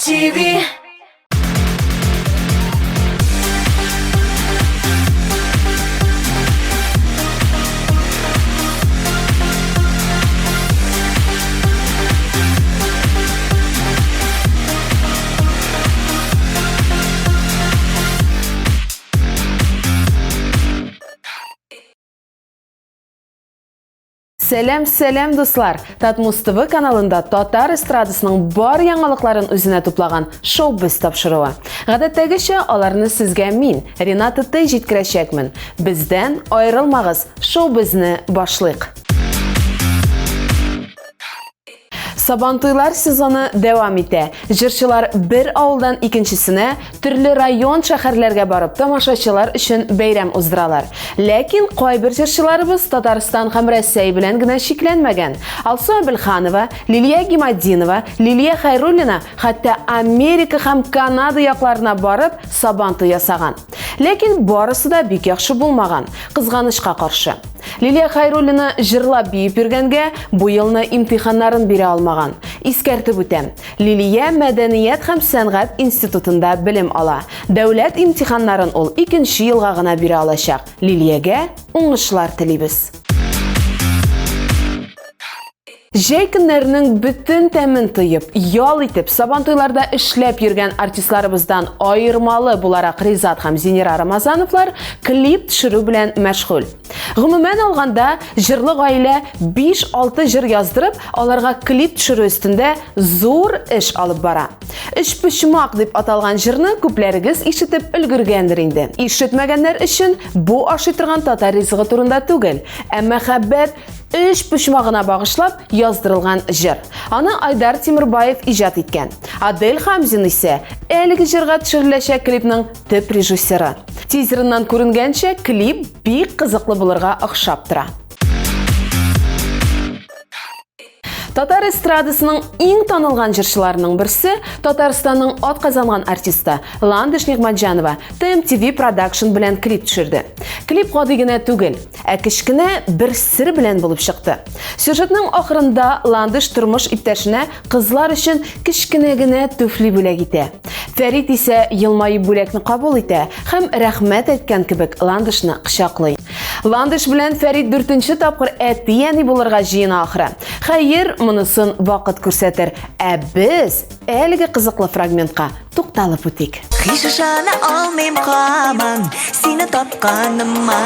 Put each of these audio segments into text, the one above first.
TV. Сәлем дуслар! Татмус ТВ каналында татар эстрадасының бар яңалыкларын үзенә туплаган шоу-біз тапшыруы. Гадәттәгечә аларны сезгә мин, Ринат Иттай җиткерәчәкмен. Бездән аерылмагыз, шоу-безне башлыйк. Сабантуйлар сезоны дәвам итә. Җырчылар бер авылдан икенчесенә, төрле район шәһәрләргә барып, тамашачылар өчен бәйрәм уздыралар. Ләкин кайбер җырчыларыбыз Татарстан һәм Россия белән генә шикләнмәгән. Алсу Абелханова, Лилия Гимаддинова, Лилия Хайруллина хәтта Америка һәм Канада якларына барып сабантуй ясаган. Ләкин барысы да бик яхшы булмаган, кызганычка каршы. Лилия Хайруллина җырлап биеп йөргәнгә бу елны имтиханнарын бирә алмаган. Искәртеп үтәм. Лилия Мәдәният һәм сәнгать институтында белем ала. Дәүләт имтиханнарын ул 2нче елга гына бирә алачак. Лилиягә уңышлар телибез. Җәй көннәренең бөтен тәмен тыеп, ял итеп, сабантуйларда эшләп йөргән артистларыбыздан аермалы буларак Ризат һәм Зинира Рамазановлар клип төшерү белән мәшгуль. Гомумән алганда, җырлы гаилә 5-6 җыр яздырып, аларга клип төшерү өстендә зур эш алып бара. Өч почмак дип аталган җырны күпләрегез ишетеп өлгергәндер инде. Ишетмәгәннәр өчен бу ашый торган татар ризыгы турында түгел, ә мәхәббәт Үч почмагына багышлап яздырылган җыр. Аны Айдар Тимербаев иҗат иткән. Адель Хамзин исә әлеге җырга төшереләчәк клипның төп режиссеры. Тизерыннан күренгәнчә, клип бик кызыклы булырга охшап тора. Татар эстрадасының иң танылган җырчыларының берсе Татарстанның атказанган артисты Ландыш Нигъмәтҗанова TMTV Production белән клип төшерде. Клип гади генә түгел, ә кечкенә бер сер белән булып чыкты. Сюжетның ахырында Ландыш тормыш иптәшенә кызлар өчен кечкенә генә туфли бүләк итә. Фәрит исә елмаеп бүләкне кабул итә һәм рәхмәт әйткән кебек Ландышны кычаклый. Ландыш белән Фәрит 4нче тапкыр әти-әни булырга җыена ахыры. Хәер, монысын вакыт күрсәтер. Ә без әлеге кызыклы фрагментка тукталып үтик. Хишашаны алмыйм каман, сине тапканыма.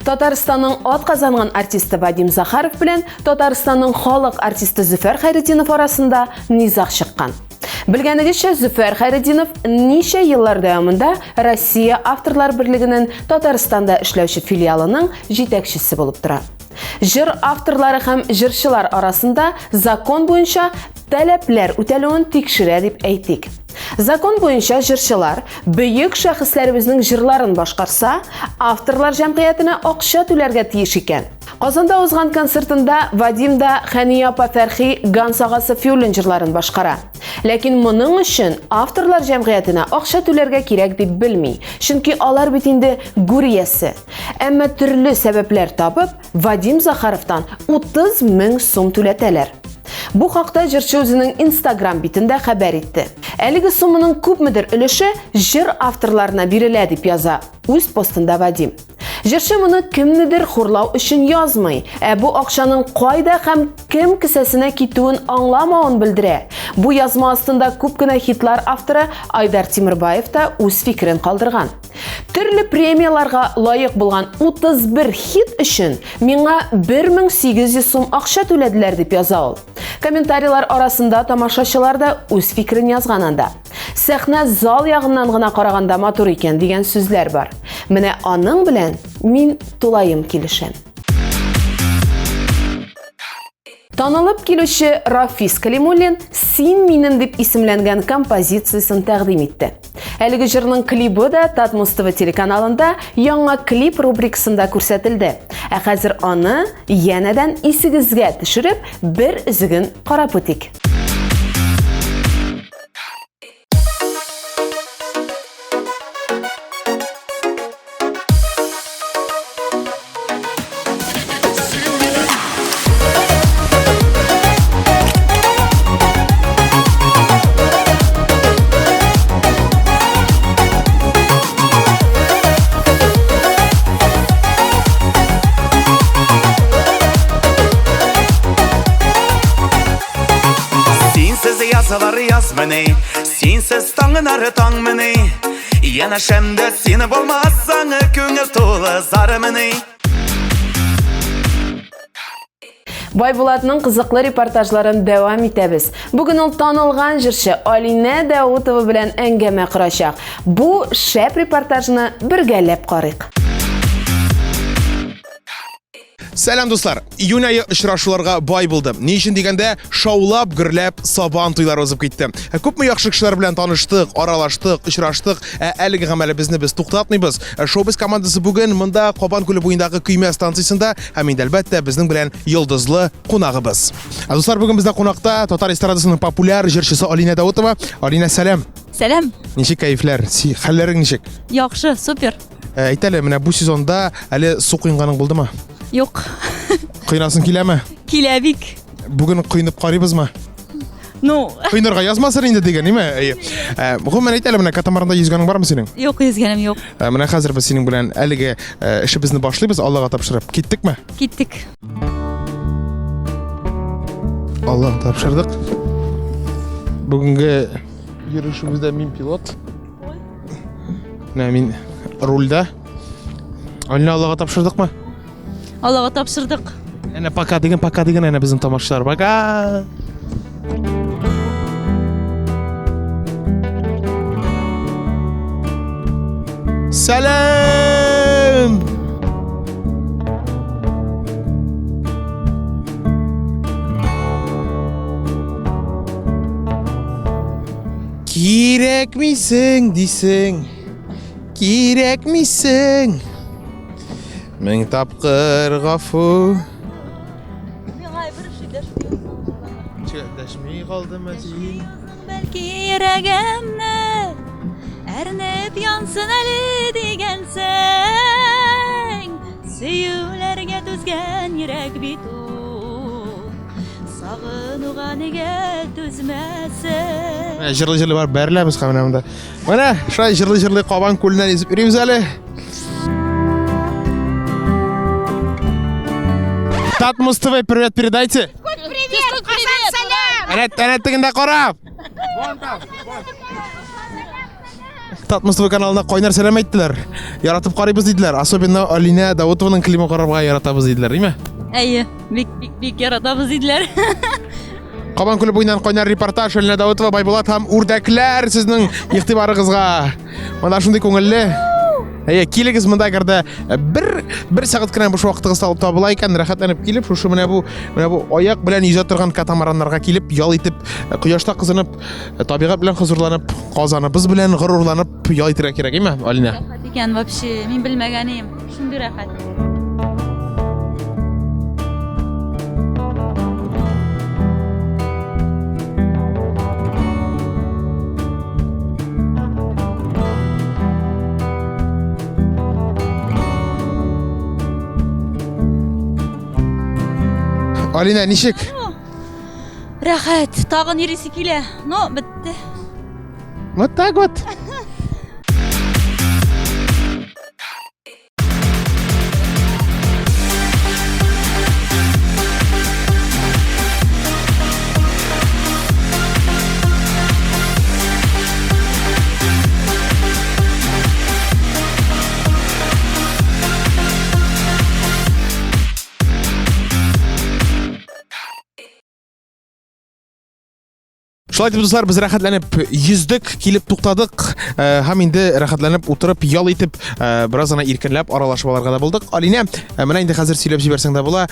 Татарстанның атказанган артисты Вадим Захаров белән Татарстанның халык артисты Зөфәр Хайретдинов арасында низаг чыккан. Белгәнегезчә, Зөфәр Хайретдинов ничә еллар дәвамында Россия авторлар берлегенең Татарстанда эшләүче филиалының җитәкчесе булып тора. Җыр авторлары һәм җырчылар арасында закон буенча таләпләр үтәлүен тикшерә дип әйтик. Закон буенча җырчылар бөек шәхесләребезнең җырларын башкарса, авторлар җәмгыятенә акча түләргә тиеш икән. Казанда узган концертында Вадим да Хәния апа Фәрхи Ганса Сафиуллин җырларын башкара. Ләкин моның өчен авторлар җәмгыятенә акча түләргә кирәк дип белми, чөнки алар бит инде гүриясе. Әмма төрле сәбәпләр табып, Вадим Захаровтан 30 000 сум түләтәләр. Бу хакта җырчы үзенең Instagram битендә хәбәр итте. Әлеге сумманың күпмедер өлеше җыр авторларына бирелә дип яза үз постында Вадим. Җырчы моны кемнедер хурлау өчен язмый, ә бу акчаның кайда һәм кем кесәсенә китүен аңламавын белдерә. Бу язма астында күп кенә хитлар авторы Айдар Тимербаев та үз фикерен калдырган. Төрле премияларга лаек булган 31 хит өчен миңа 1800 сум акча түләделәр дип яза ул. Комментарийлар арасында тамашачылар да үз фикерен язган анда. Сәхнә зал ягыннан гына караганда матур икән дигән сүзләр бар. Менә аның белән мин тулаем килешәм. Танылып килүче Рафис Калимуллин «Син минем» дип исемләнгән композициясын тәкъдим итте. Әлеге җырның клибы да Татмус ТВ телеканалында яңа клип рубрикасында күрсәтелде. Ә хәзер аны янәдән исегезгә төшереп, бер үзеген карап үтик. Açalar yaz məni Sensiz tağın arı tağ məni Yana şəmdə seni bolmazsan Köngül to'la zar məni Байбулатның қызыклы репортажларын дәвам итәбез. Бүген ул танылган җырчы Алинә Даутова белән әңгәмә корачак. Бу шәп репортажны бергәләп карыйк. Сәлам дуслар, июнь айы очрашуларга бай булды. Ни өчен дигәндә, шаулап, гөрләп, сабан туйлар узып китте. Күпме яхшы кешеләр белән таныштык, аралаштык, очраштык. Әлеге гамәлебезне без туктатмыйбыз. Шоубиз командасы бүген монда Кабан күле буендагы көймә станциясында һәм инде әлбәттә безнең белән йолдызлы кунагыбыз. Дуслар, бүген бездә кунакта Татар эстрадасының популяр җырчысы Алинә Даутова. Алинә, сәлам. Сәлам. Ничек кайфләр? Хәлләрең ничек? Яхшы, супер. Әйтәле, менә бу сезонда әле су куйганның булдымы? Юк. Кыйнасың киләме? Килә бик. Бүген кыйнып карыйбызмы? Ну, Кыйнырга язмасын инде дигән, ниме? Гомумән әйтәле, менә катамаранда йөзгәнең бармы синең? юк йөзгәнем юк. Менә хәзер без синең белән әлеге эшебезне башлыйбыз, Аллага тапшырып. Киттекме? Киттек. Аллага тапшырдык. Бүгенге йөрүшебездә мин пилот. Мин рульдә. Алина, Аллага тапшырдыкмы? Аллага тапшырдык. Әнә пока дигән әнә безнең тамашачылар. Пока. Сәлам! Кирәкмисең дисең, кирәкмисең. Мең тапкыр гафу. Дәшми калдым син. Бәлки йөрәгемне әрнеп янсын әле дигәнсең. Сөюләргә түзгән йөрәк бит ул. Сагынуга нигә түзмәсен. Җырлы бар бәрләбез хәмнәмдә. Менә шулай җырлы Кабан күленнән изеп йөрибез әле. Татмус ТВ, привет передайте. Привет, Казан, салям! Әнә тегендә карап. Татмус ТВ каналына кайнар сәлам әйттеләр. Яратып карыйбыз диделәр. Особенно Алинә Даутованың клипын карарга яратабыз диделәр, диме? Әйе, бик яратабыз диделәр. Кабан күле буеннан кайнар репортаж Алинә Даутова, Байбулат һәм үрдәкләр сезнең игътибарыгызга. Монда шундый күңелле. Килегез монда гәрдә бер сәгать кенә буш вакытыгыз табыла икән, рәхәтләнеп килеп, шушы менә бу аяк белән йөзә торган катамараннарга килеп, ял итеп, кояшта кызынып, табигать белән хозурланып, казаныбыз белән горурланып ял итәргә кирәк, име, Алинә? Рәхәт икән вообще, мин белмәгәнем. Шундый рәхәт. Алинә, ничек? Рәхәт, тагын йөрисе килә. Ну, бетте. Вот так вот. Шулай итеп, дуслар, без рәхәтләнеп йөздек, килеп туктадык, һәм инде рәхәтләнеп утырып, ял итеп, бераз гына иркенләп аралашып алырга да булдык. Алинә, менә инде хәзер сөйләп җибәрсәң дә була,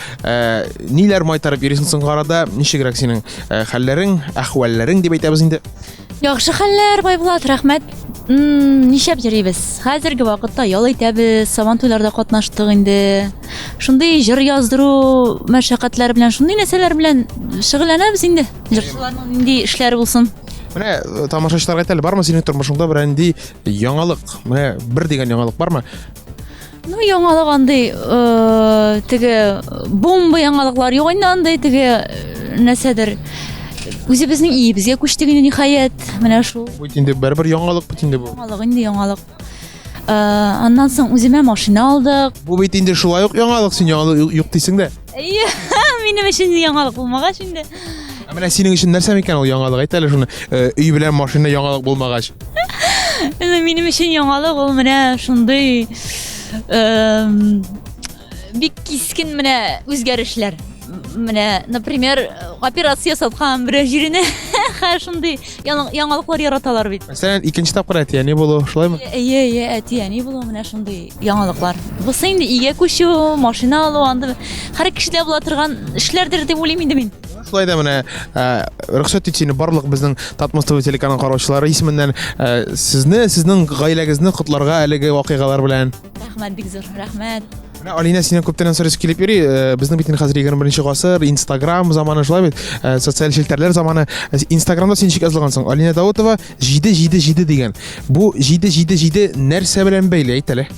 ниләр майтарып йөрисең соң арада, ничегрәк синең хәлләрең, әхвалләрең дип әйтәбез инде. Яхшы хәлләр, Байбулат, рәхмәт. Нишәп йөрибез? Хәзерге вакытта ял итәбез, сабан туйларда катнаштык инде. Шундый җыр яздыру мәшәкатьләре белән, шундый нәрсәләр белән шөгыльләнәбез инде. Җырчыларның инде эшләре булсын. Менә тамашачыларга әйтәле, бармы синең тормышыңда бер инде яңалык? Менә бер дигән яңалык бармы? Ну, яңалык андый, теге бомба яңалыклар юк инде андый, теге нәрсәдер. Үзебезнең иебезгә күчтек инде ниһаять. Менә шул. Бу инде бер яңалык бит инде бу. Яңалык инде яңалык. Аннан соң үземә машина алдык. Бу бит инде шулай ук яңалык, син яңалык юк дисең дә. Минем өчен яңалык булмагач инде. Менә синең өчен нәрсә микән ул яңалык? Әйт әле шуны. Өй белән машина яңалык булмагач. Минем өчен яңалык ул менә шундый бик кискен менә үзгәрешләр. Менә, например, операция ясаткан бер җирене шундый яңалыклар яраталар бит. Мәсәлән, икенче тапкыр әтияне булу, шулаймы? Әтияни булу менә шундый яңалыклар. Бусы инде игә күчү, машина алу анда һәр кешедә була торган эшләрдер дип уйлыйм инде мин. Шулай да менә рөхсәт итсәң барлык безнең Татмастау телеканал караучылары исеменнән сезнең гаиләгезне котларга әлеге вакыйгалар белән. Рәхмәт бик зур, рәхмәт. Менә Алина синнән күптән сорыйсы килеп йөри. Безнең бит хәзер 21 гасыр, Instagram заманы шулай бит. Социаль челтәрләр заманы. Instagramда син ничек язылгансың? Алина Даутова 777 дигән. Бу 777 нәрсә белән бәйле әйт әле?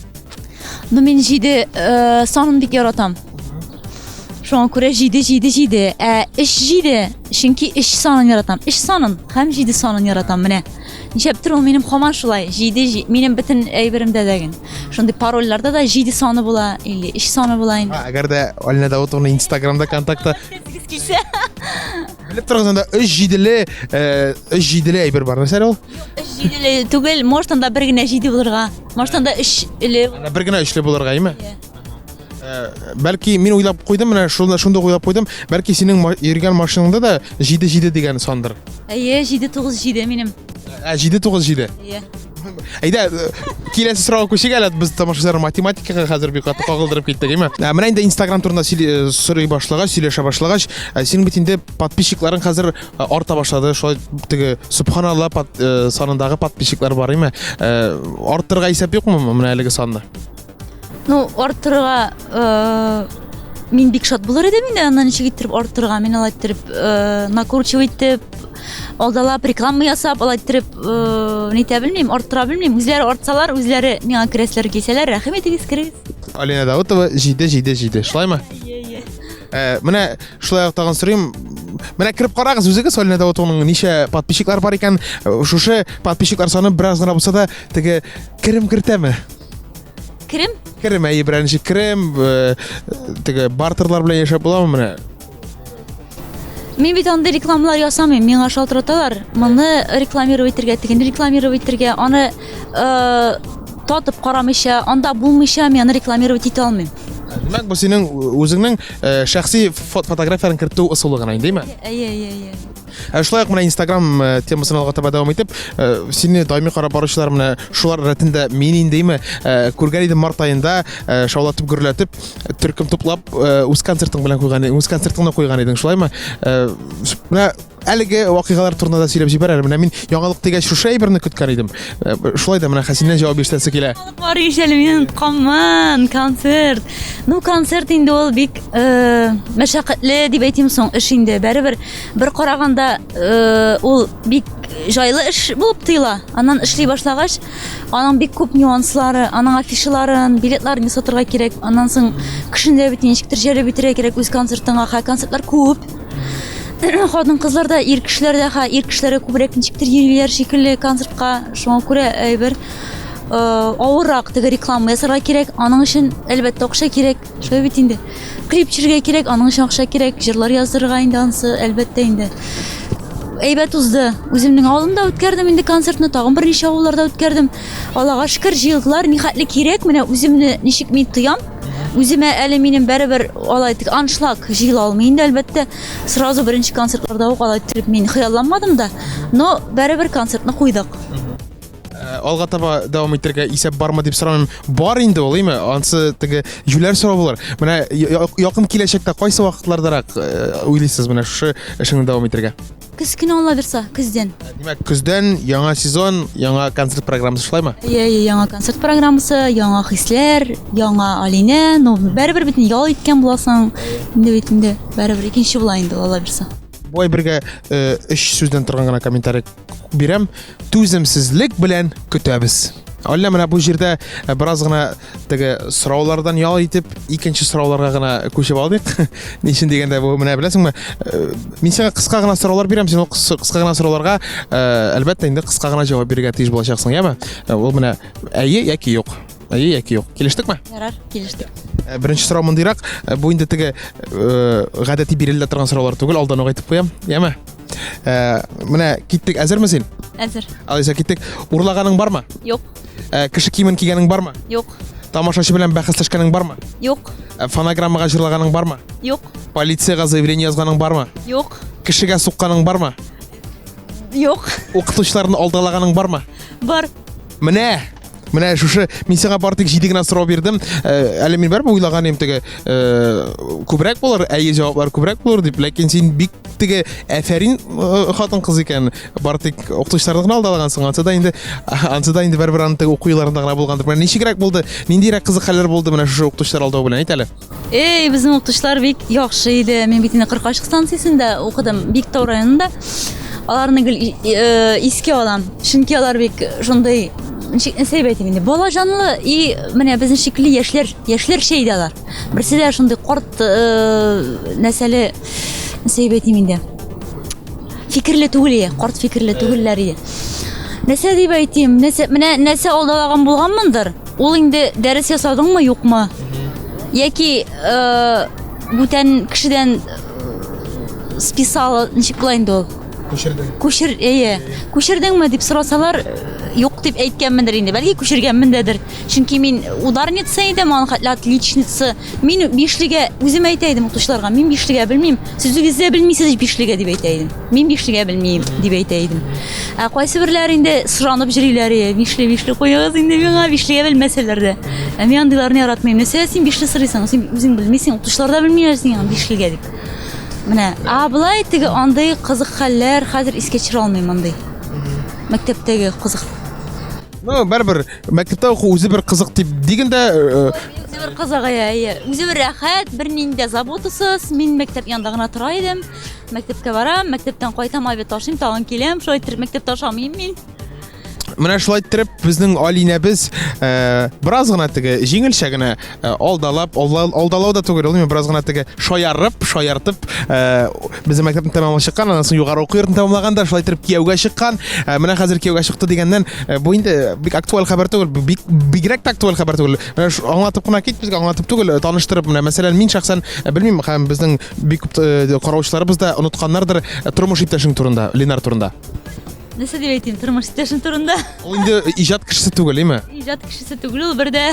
Ну мин 7 санын бик яратам. Шуңа күрә 777. Эш 7. Чөнки эш санын яратам. Эш санын һәм 7 санын яратам менә. Ничәптер ул минем һаман шулай. 7 минем бөтен әйберемдә дәген. Шундый парольләрдә дә 7 саны була, или эш саны була инде. Әгәр дә Алина Даутовны Instagramда контактта белеп торганда 37 әйбер бар. Нәрсә ул? Эш 7 түгел, может анда бер генә 7 булырга. Может анда эш эле. Бер генә эшле булырга, әйме? Бәлки мин уйлап куйдым, менә шунда уйлап куйдым. Бәлки синең йөргән машинаңда да 77 дигән сандыр. 797 минем. 797. Әйдә, киләсе сорауга күчик әле, без тамашачылар математикага хәзер бик каты кагылдырып киттек, әйме? Менә инде Instagram турында сорый башлагач, сөйләшә башлагач, синең бит инде подписчикларың хәзер арта башлады. Шулай теге субханалла санындагы подписчиклар бар, әйме? Артырга исәп юкмы менә әлеге санны? Ну, артырга мин бик шат булыр идем инде, аннан ничек иттереп артырга, мин алай иттереп накручивать итеп, алдалап реклама ясап, алай иттереп нитә белмим, арттыра белмим. Үзләре артсалар, үзләре миңа крәсләр кисәләр, рәхим итегез, кирегез. Алина Даутова 777, шулаймы? Менә шулай тагын сорыйм. Менә кирип карагыз үзегез, Алина Даутованың ничә подписчиклар бар икән, шушы подписчиклар саны бераз гына булса да, теге керем кертәме? Керем? Керем, беренче керем, теге бартерлар белән яшәп буламы менә? Мин бит анда рекламалар ясамыйм, миңа шалтыраталар. Моны рекламировать итәргә, тегене рекламировать итәргә, аны татып карамыйча, анда булмыйча мин аны рекламировать итә алмыйм. Димәк, бу синең үзеңнең шәхси фотографияларын кертү ысулы гына, индеме? Шулай ук менә Instagram темасын алга таба дәвам итеп, сине даими карап баручылар менә шулар рәтендә мин индеме күргән идем март аенда шаулатып гөрләтеп төркем туплап үз концертың белән куйган, үз концертыңны куйган идең, шулаймы? Менә әлеге вакыйгалар турында да сөйләп җибәр. Менә мин яңалык дигәч шушы әйберне көткән идем. Шулай да менә Хәсиннән җавап бирсәсе килә. Бар ишәле минем каман концерт. Ну концерт инде ул бик мәшәкатьле дип әйтим соң, эш инде бәрибер бер караганда ул бик җайлы эш булып тоела. Аннан эшли башлагач, аның бик күп нюанслары, аның афишаларын, билетларын сатырга кирәк. Аннан соң кешендә бит ничектер җәлеп итәргә кирәк үз концертыңа. Концертлар күп. Хатын кызларда, ир кешеләрдә, ир кешеләре күбрәк ничектер йөриләр шикелле концертка. Шуңа күрә әйбер авыррак теге реклама ясарга кирәк. Аның өчен әлбәттә акча кирәк. Шулай бит инде. Клип төшерергә кирәк, аның өчен акча кирәк. Җырлар язырга инде ансы әлбәттә инде. Әйбәт узды. Үземнең авылымда үткәрдем инде концертны, тагын берничә авылларда үткәрдем. Аллага шөкер, җыелдылар. Нихәтле кирәк. Менә үземне ничек мин тоям? Үземә әле минем бәрибер алай тик аншлаг җыела алмый инде, әлбәттә. Сразу беренче концертларда ук алай итеп мин хыялланмадым да, но бәрибер концертны куйдык. Алга таба дәвам итәргә исәп бармы дип сорамыйм. Бар инде ул, әйме? Ансы теге юләр сорау булыр. Менә якын киләчәктә кайсы вакытлардарак уйлыйсыз менә шушы эшеңне дәвам итәргә? Көз көне алла бирсә, көздән. Димәк, көздән яңа сезон, яңа концерт программасы шулаймы? Яңа концерт программасы, яңа хисләр, яңа Алина, ну бәрибер бит ял иткән буласың. Инде бит инде бәрибер икенче була инде алла бирсә. Бу бергә 3 сүздән торган гына комментарий бирәм. Түземсезлек белән көтәбез. Алла менә бу җирдә бераз гына теге сораулардан ял итеп, икенче сорауларга гына күчеп алдык. Ничен дигәндә бу менә беләсеңме? Мин сиңа кыска гына сораулар бирәм, син кыска гына сорауларга әлбәттә инде кыска гына җавап бирергә тиеш булачаксың, яме? Ул менә әйе яки юк. Яки юк. Килештекме? Ярар, килештек. Беренче сорау мондыйрак. Бу инде теге гадәти бирелә торган сораулар түгел, алдан ук әйтеп куям. Яме? Менә киттек, әзерме син? Әзер. Алайса киттек. Урлаганың бармы? Юк, Кеше киемен кигәнең бармы? юк, Тамашачы белән бәхәсләшкәнең бармы? юк, Фонограммага җырлаганың бармы? юк, Полициягә заявление язганың бармы? юк, Кешегә сукканың бармы? юк. Укытучыларны алдалаганың бармы? Бар. Менә шушы мин сиңа бары тик 7 генә сорау бирдем. Әле мин барбы уйлаганым теге күбрәк булыр, әйе җаваплар күбрәк булыр дип, ләкин син бик теге афәрин хатын кыз икән. Бары тик укытучыларны гына алдалагансың. Ансыда инде бер аны теге укуйларында гына булгандыр. Менә ничегрәк булды? Ниндирәк кызык хәлләр булды менә шушы укытучылар алдау белән әйт әле. Безнең укытучылар бик яхшы иде. Мин бит инде 40 станциясендә укыдым, Биктау районында. Аларны искә алам. Чөнки алар бик шундый сәйбәтем инде. Бала жанлы и менә безнең шикелле яшьләр шәйдәләр. Берсе дә шундый карт нәселе сәйбәтем инде. Фикерле түгел, карт фикерле түгелләр иде. Нәрсә дип әйтим? Менә нәрсә алдалаган булганмындыр. Ул инде дәрес ясадыңмы, юкмы? Яки бүтән кешедән списал ничек була инде ул? Күчердеңме дип сорасалар, юк дип әйткәнмендер инде. Бәлки күчергәнмендер. Чөнки мин ударница идем, аны хәтле отличница. Мин бишлегә үзем әйтәйдем укытучыларга. Мин бишлегә белмим. Сез үгез дә белмисез бишлегә дип әйтәйдем. Мин бишлегә белмим дип әйтәйдем. Кайсы берләр инде сыранып җырлыйлар. Бишле куягыз инде миңа бишлегә белмәсәләр дә. Мин андыйларны яратмыйм. Нәрсә син бишле сорыйсың? Син үзең белмисең, укытучылар да белмиләр синең бишлегә дип. Менә, булай теге андай кызык хәлләр хәзер искә төшерә алмыйм андый. Мәктәптәге кызык. Бер мәктәптә уку үзе бер кызык дип дигәндә Үзе бер кызык, үзе бер рәхәт, бернинди заботасыз. Мин мәктәп янында гына тора идем. Мәктәпкә барам, мәктәптән кайтам, обед ташыйм, тагын киләм, шулай итеп мәктәптә ашамыйм мин. Менә шулай итеп безнең Алинәбез бераз гына теге җиңелчә генә алдалау да түгел, ул бераз гына теге шаяртып безнең мәктәпне тәмамлап чыккан, аннан соң югары уку йортын тәмамлаганда шулай итеп кияүгә чыккан. Менә хәзер кияүгә чыкты дигәннән бу инде бик актуаль хәбәр түгел, бигрәк тә актуаль хәбәр түгел. Менә аңлатып кына кит, безгә аңлатып түгел, таныштырып менә мәсәлән мин шәхсән белмим, һәм безнең бик күп караучыларыбыз да онытканнардыр тормыш иптәшең турында, Ленар турында. Нәрсә дип әйтим, тормыш иптәшем турында? Ул инде иҗат кешесе түгел, име? Иҗат кешесе түгел, ул бердә.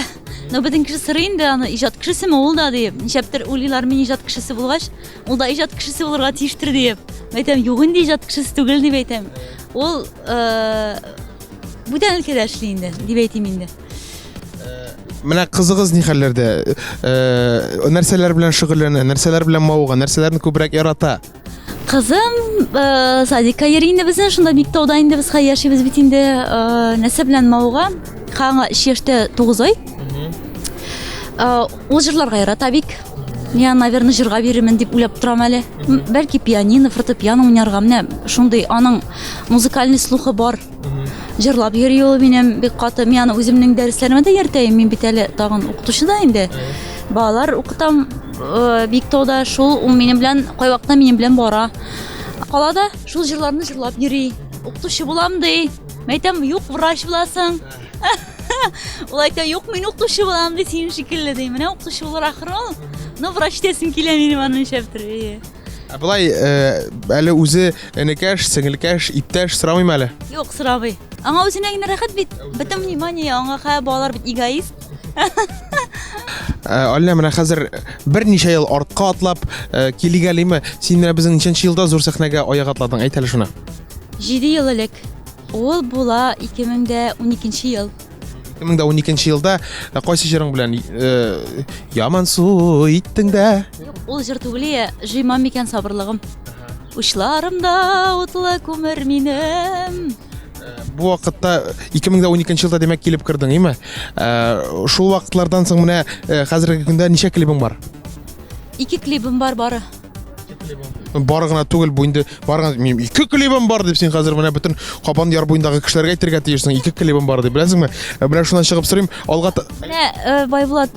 Нәүбәтен кеше сорый инде, аны иҗат кешесеме ул да дип. Ничәптер уйлыйлар, мин иҗат кешесе булгач, ул да иҗат кешесе булырга тиештер дип. Әйтәм, юк инде иҗат кешесе түгел дип әйтәм. Ул бүтән өлкәдә эшли инде, дип әйтим инде. Менә кызыгыз ни хәлләрдә? Нәрсәләр белән шөгыльләнә, нәрсәләр белән мавыга, нәрсәләрне күбрәк ярата? Кызым садикка йөри инде безнең, шунда Биктауда инде без яшибез бит инде. Нәрсә белән мавыга? Аңа 3 яшьтә 9 ай. Ул җырларга ярата бик. Мин, наверное, җырга бирермен дип уйлап торам әле. Бәлки пианино, фортепиано уйнарга, менә шундый аның музыкаль слухы бар. Җырлап йөри ул минем бик каты. Мин аны үземнең дәресләремә дә йөртәм. Мин бит әле тагын укытучы да инде. Балалар укытам Биктауда, шул ул минем белән кайвакта минем белән бара. Калада шул җырларны җырлап йөри. Укытучы булам ди. Мәйтәм, юк, врач буласың. Ул әйтә, юк, мин укытучы булам ди, син шикелле ди. Менә укытучы булыр ахры ул. Но врач дисем килә минем аны шәптер. Булай әле үзе энекәш, сеңелкәш, иптәш сорамыйм әле. Юк, сорамый. Аңа үзенә генә рәхәт бит. Бөтен внимание аңа, балалар бит эгоист. Аллә, менә хәзер берничә ел артка атлап килгәлеме? Син менә безнең ничәнче елда зур сәхнәгә аяк атладың? Әйт әле шуны. 7 ел элек. Ул була 2012 ел. 2012 елда кайсы җырың белән яман су иттең дә? Ул җыр түгел, җыймам микән сабырлыгым. Учларымда утлы күмер минем. Бу вакытта 2012 елда димәк килеп кирдең, име? Шул вакытлардан соң менә хәзерге көндә ничә клибың бар? 2 клибым бар бары. Бары гына түгел, бу инде бары гына минем 2 клибым бар дип син хәзер менә бөтен Кабан яр буендагы кешеләргә әйтергә тиешсең. 2 клибым бар дип беләсеңме? Менә шуннан чыгып сорыйм, алга Менә Байбулат,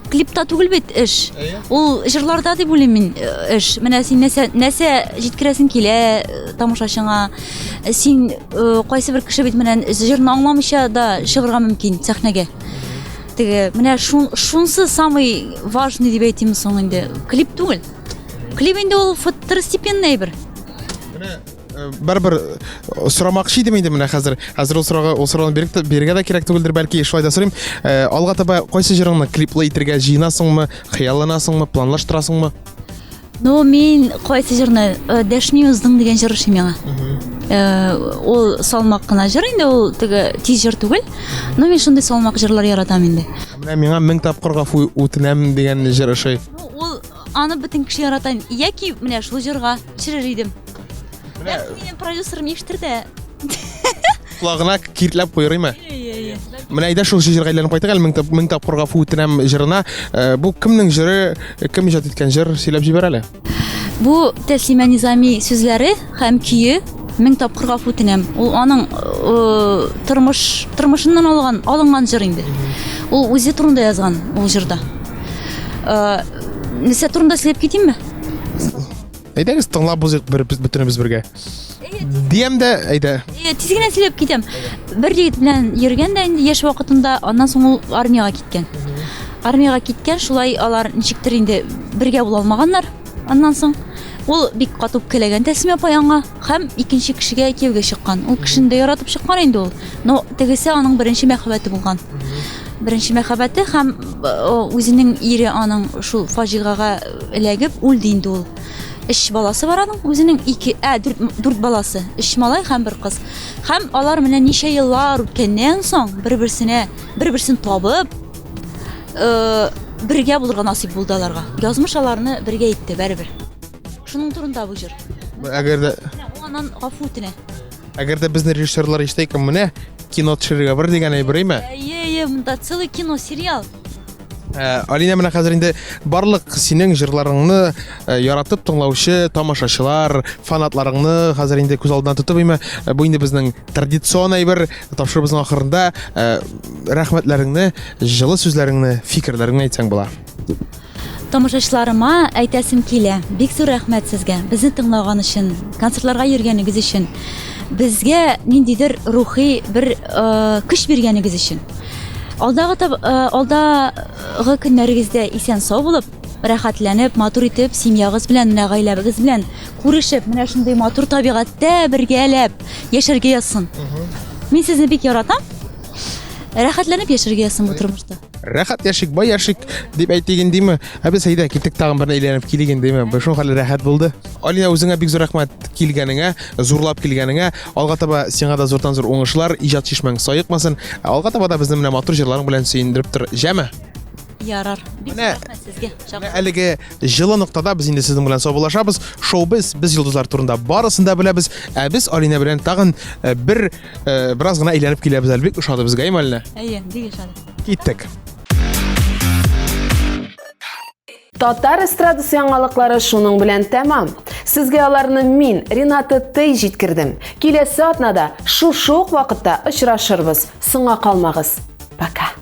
клипта түгел бит эш. Ул җырларда дип уйлыйм мин эш. Менә син нәрсә җиткерәсең килә тамашачыңа. Син кайсы бер кеше бит менә җырны аңламыйча да чыгарга мөмкин сәхнәгә. Теге менә шунсы самый важный дип әйтим соң инде. Клип түгел. Клип инде ул второстепенный бер. Бер сорамакчы идем инде менә хәзер ул сорауны бирергә дә кирәк түгелдер, бәлки шулай да сорыйм. Алга таба кайсы җырыңны клиплый итергә җыенасыңмы, хыялланасыңмы, планлаштырасыңмы? Ну, мин кайсы җырны Дәшми уздың дигән җыр иши миңа. Ул салмак кына җыр инде, ул теге тиз җыр түгел. Но мин шундый салмак җырлар яратам инде. Менә миңа 1000 тапкыр гафу үтенәм дигән җыр ошый. Ул аны бөтен кеше ярата. Яки менә шул җырга төшерер идем. Минем продюсерым ишеттерде. Кулагына киртләп куйрыймы? Менә әйдә шул җырга әйләнеп кайтык әле 1000 тапкыр гафу үтенәм җырына. Бу кемнең җыры, кем иҗат иткән җыр, сөйләп җибәр әле. Бу Тәслимә Низами сүзләре һәм көе 1000 тапкыр гафу үтенәм. Ул аның тормышыннан алынган җыр инде. Ул үзе турында язган ул җырда. Нәрсә турында сөйләп китимме? Әйдәгез тыңлап бузык бөтенебез бергә. Диям дә әйдә. Тиз генә сөйләп китәм. Бер егет белән йөргән дә инде яшь вакытында, аннан соң ул армиягә киткән. Армиягә киткән, шулай алар ничектер инде бергә була алмаганнар. Аннан соң ул бик катып көләгән Тәслимә апа янга һәм икенче кешегә кияүгә чыккан. Ул кешене дә яратып чыккан инде ул. Но тегесе аның беренче мәхәббәте булган. Беренче мәхәббәте һәм үзенең ире аның шул фаҗигага эләгеп үлде инде ул. 3 баласы бар аның, үзенең 4 баласы, 3 малай һәм 1 кыз. Һәм алар менә ничә еллар үткәннән соң бер-берсен табып, бергә булырга насыйп булды аларга. Язмыш аларны бергә итте бәрбер. Шуның турында бу җыр. Әгәр дә Аннан гафу үтенә. Әгәр дә безне режиссерлар ишетәйкән менә кино төшерергә бар дигән әйберме? Монда целый кино, сериал. Алина менә хәзер инде барлык синең җырларыңны яратып тыңлаучы тамашачылар, фанатларыңны хәзер инде күз алдына тотып име. Бу инде безнең традицион әйбер, тапшырыбызның ахырында рәхмәтләреңне, җылы сүзләреңне, фикерләреңне әйтсәң була. Тамашачыларыма әйтәсем килә. Бик зур рәхмәт сезгә. Безне тыңлаган өчен, концертларга йөргәнегез өчен, безгә ниндидер рухи бер көч биргәнегез өчен. Алдагы көннәрегездә исән сау булып, рәхәтләнеп, матур итеп, семьягыз белән, гаиләбез белән күрешеп, менә шундый матур табигатьтә бергәләп яшәргә язсын. Мин сезне бик яратам. Рәхәтләнеп яшәргә язсын бу тормышта. Рәхәт яшик, бай яшик дип әйтеген диме? Без әйдә киттек тагын бер әйләнеп килгән диме? Бу шуның хәле рәхәт булды. Алина, үзеңә бик зур рәхмәт килгәнеңә, зурлап килгәнеңә. Алга таба сиңа да зурдан зур уңышлар, иҗат чишмәң саекмасын. Алга таба да безне менә матур җырларың белән сөендереп тор. Җәме. Ярар. Бик рәхмәт сезгә. Әлеге җылы ноктада без инде сезнең белән саубуллашабыз. Шоу-біз йолдызлар турында барысын да беләбез. Без Алина белән тагын бераз гына әйләнеп киләбез. Бик ошады безгә, Әллә? Әйе, бик ошады. Киттек. Татар эстрадасы яңалыклары шуның белән тәмам. Сезгә аларны мин, Рената Тей җиткердем. Киләсе атнада шушы ук вакытта очрашырбыз. Соңга калмагыз. Пока.